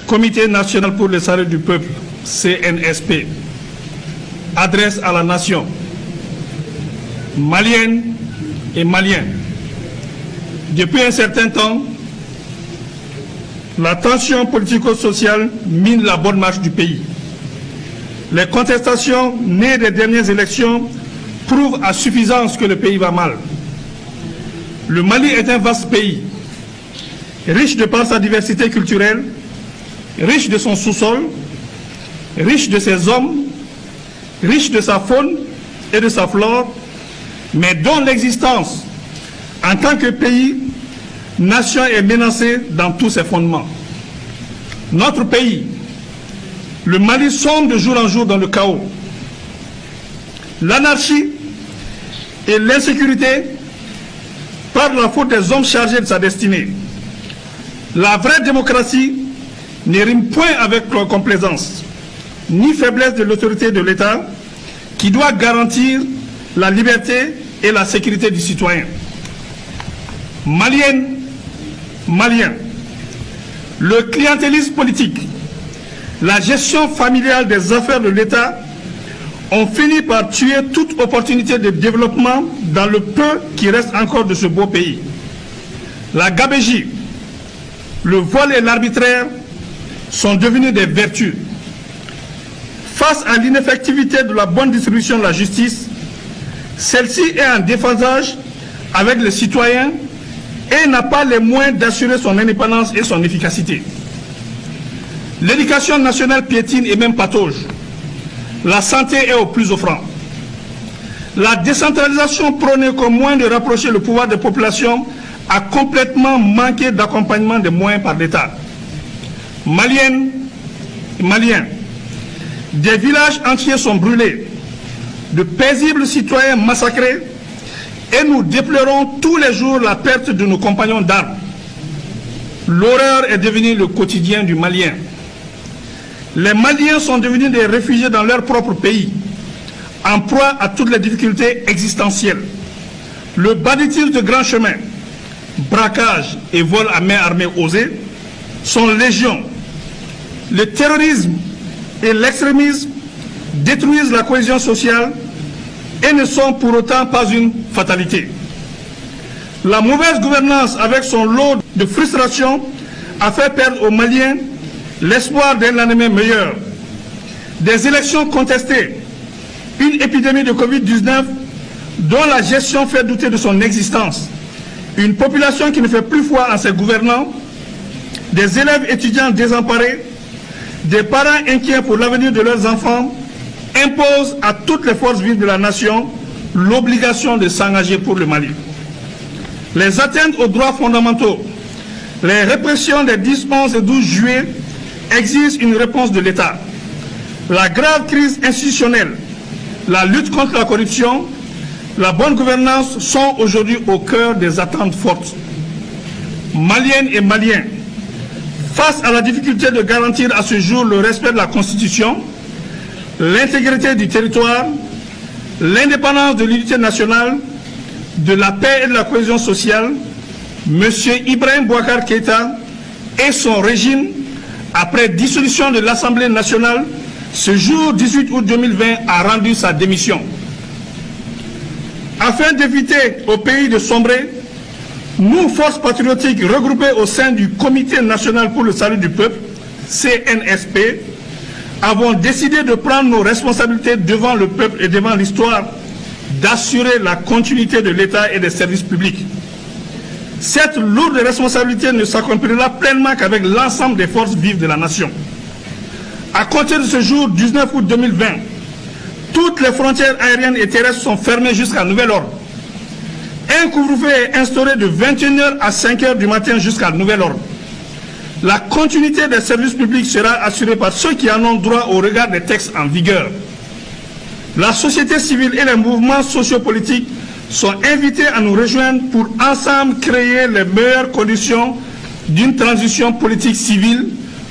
Comité national pour le salut du peuple, CNSP, adresse à la nation, malienne et maliens. Depuis un certain temps, la tension politico-sociale mine la bonne marche du pays. Les contestations nées des dernières élections prouvent à suffisance que le pays va mal. Le Mali est un vaste pays, riche de par sa diversité culturelle, riche de son sous-sol, riche de ses hommes, riche de sa faune et de sa flore, mais dont l'existence en tant que pays, nation est menacée dans tous ses fondements. Notre pays, le Mali, sombre de jour en jour dans le chaos. L'anarchie et l'insécurité par la faute des hommes chargés de sa destinée. La vraie démocratie ne rime point avec complaisance, ni faiblesse de l'autorité de l'État qui doit garantir la liberté et la sécurité du citoyen. Maliennes, Maliens, le clientélisme politique, la gestion familiale des affaires de l'État ont fini par tuer toute opportunité de développement dans le peu qui reste encore de ce beau pays. La gabégie, le vol et l'arbitraire sont devenus des vertus. Face à l'ineffectivité de la bonne distribution de la justice, celle-ci est en déphasage avec les citoyens et n'a pas les moyens d'assurer son indépendance et son efficacité. L'éducation nationale piétine et même patauge. La santé est au plus offrant. La décentralisation prônée comme moyen de rapprocher le pouvoir des populations a complètement manqué d'accompagnement des moyens par l'État. Maliennes et Maliens, des villages entiers sont brûlés, de paisibles citoyens massacrés, et nous déplorons tous les jours la perte de nos compagnons d'armes. L'horreur est devenue le quotidien du Malien. Les Maliens sont devenus des réfugiés dans leur propre pays, en proie à toutes les difficultés existentielles. Le banditisme de grands chemins, braquage et vol à main armée osés sont légion. Le terrorisme et l'extrémisme détruisent la cohésion sociale et ne sont pour autant pas une fatalité. La mauvaise gouvernance avec son lot de frustration a fait perdre aux Maliens l'espoir d'un lendemain meilleur. Des élections contestées, une épidémie de Covid-19 dont la gestion fait douter de son existence, une population qui ne fait plus foi en ses gouvernants, des élèves étudiants désemparés, des parents inquiets pour l'avenir de leurs enfants, imposent à toutes les forces vives de la nation l'obligation de s'engager pour le Mali. Les atteintes aux droits fondamentaux, les répressions des 10, 11 et 12 juillet exigent une réponse de l'État. La grave crise institutionnelle, la lutte contre la corruption, la bonne gouvernance sont aujourd'hui au cœur des attentes fortes. Maliennes et Maliens, face à la difficulté de garantir à ce jour le respect de la Constitution, l'intégrité du territoire, l'indépendance de l'unité nationale, de la paix et de la cohésion sociale, M. Ibrahim Boubacar Keïta et son régime, après dissolution de l'Assemblée nationale, ce jour 18 août 2020, a rendu sa démission. Afin d'éviter au pays de sombrer, nous, forces patriotiques regroupées au sein du Comité national pour le salut du peuple, CNSP, avons décidé de prendre nos responsabilités devant le peuple et devant l'histoire, d'assurer la continuité de l'État et des services publics. Cette lourde responsabilité ne s'accomplira pleinement qu'avec l'ensemble des forces vives de la nation. À compter de ce jour, 19 août 2020, toutes les frontières aériennes et terrestres sont fermées jusqu'à nouvel ordre. Un couvre-feu est instauré de 21h à 5h du matin jusqu'à nouvel ordre. La continuité des services publics sera assurée par ceux qui en ont droit au regard des textes en vigueur. La société civile et les mouvements sociopolitiques sont invités à nous rejoindre pour ensemble créer les meilleures conditions d'une transition politique civile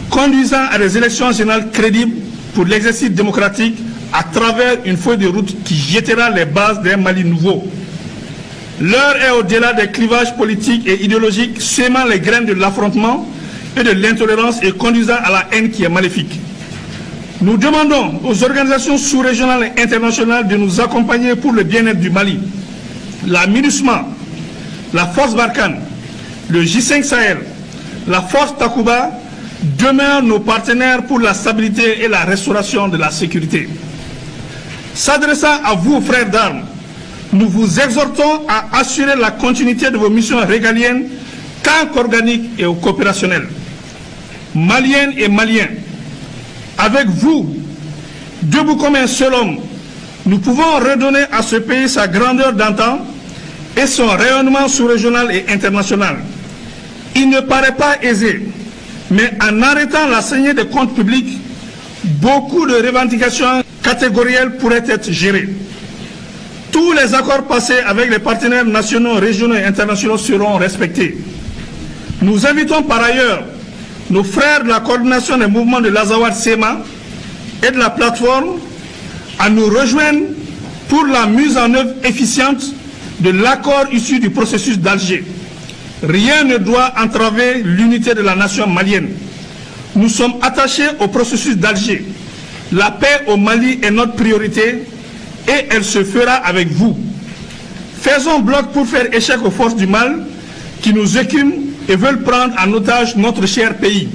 conduisant à des élections générales crédibles pour l'exercice démocratique à travers une feuille de route qui jettera les bases d'un Mali nouveau. L'heure est au-delà des clivages politiques et idéologiques sémant les graines de l'affrontement et de l'intolérance et conduisant à la haine qui est maléfique. Nous demandons aux organisations sous-régionales et internationales de nous accompagner pour le bien-être du Mali. La MINUSMA, la Force Barkhane, le J5 Sahel, la Force Takuba demeurent nos partenaires pour la stabilité et la restauration de la sécurité. S'adressant à vous, frères d'armes, nous vous exhortons à assurer la continuité de vos missions régaliennes tant qu'organiques et coopérationnelles. Maliennes et Maliens, avec vous, debout comme un seul homme, nous pouvons redonner à ce pays sa grandeur d'antan et son rayonnement sous-régional et international. Il ne paraît pas aisé, mais en arrêtant la saignée des comptes publics, beaucoup de revendications catégorielles pourraient être gérées. Tous les accords passés avec les partenaires nationaux, régionaux et internationaux seront respectés. Nous invitons par ailleurs nos frères de la coordination des mouvements de l'Azawad-Sema et de la plateforme à nous rejoindre pour la mise en œuvre efficiente de l'accord issu du processus d'Alger. Rien ne doit entraver l'unité de la nation malienne. Nous sommes attachés au processus d'Alger. La paix au Mali est notre priorité et elle se fera avec vous. Faisons bloc pour faire échec aux forces du mal qui nous écument et veulent prendre en otage notre cher pays.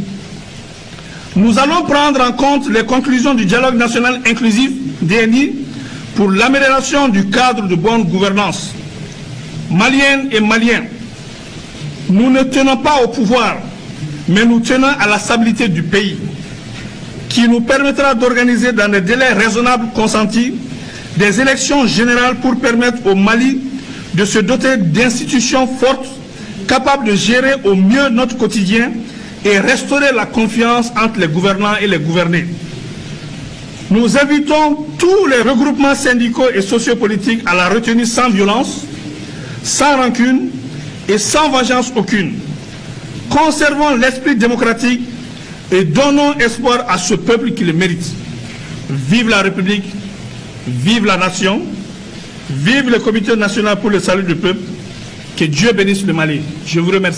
Nous allons prendre en compte les conclusions du dialogue national inclusif DNI pour l'amélioration du cadre de bonne gouvernance. Maliennes et Maliens, nous ne tenons pas au pouvoir, mais nous tenons à la stabilité du pays, qui nous permettra d'organiser dans des délais raisonnables consentis des élections générales pour permettre au Mali de se doter d'institutions fortes, capables de gérer au mieux notre quotidien et restaurer la confiance entre les gouvernants et les gouvernés. Nous invitons tous les regroupements syndicaux et sociopolitiques à la retenue sans violence, sans rancune et sans vengeance aucune. Conservons l'esprit démocratique et donnons espoir à ce peuple qui le mérite. Vive la République, vive la nation, vive le Comité national pour le salut du peuple. Que Dieu bénisse le Mali. Je vous remercie.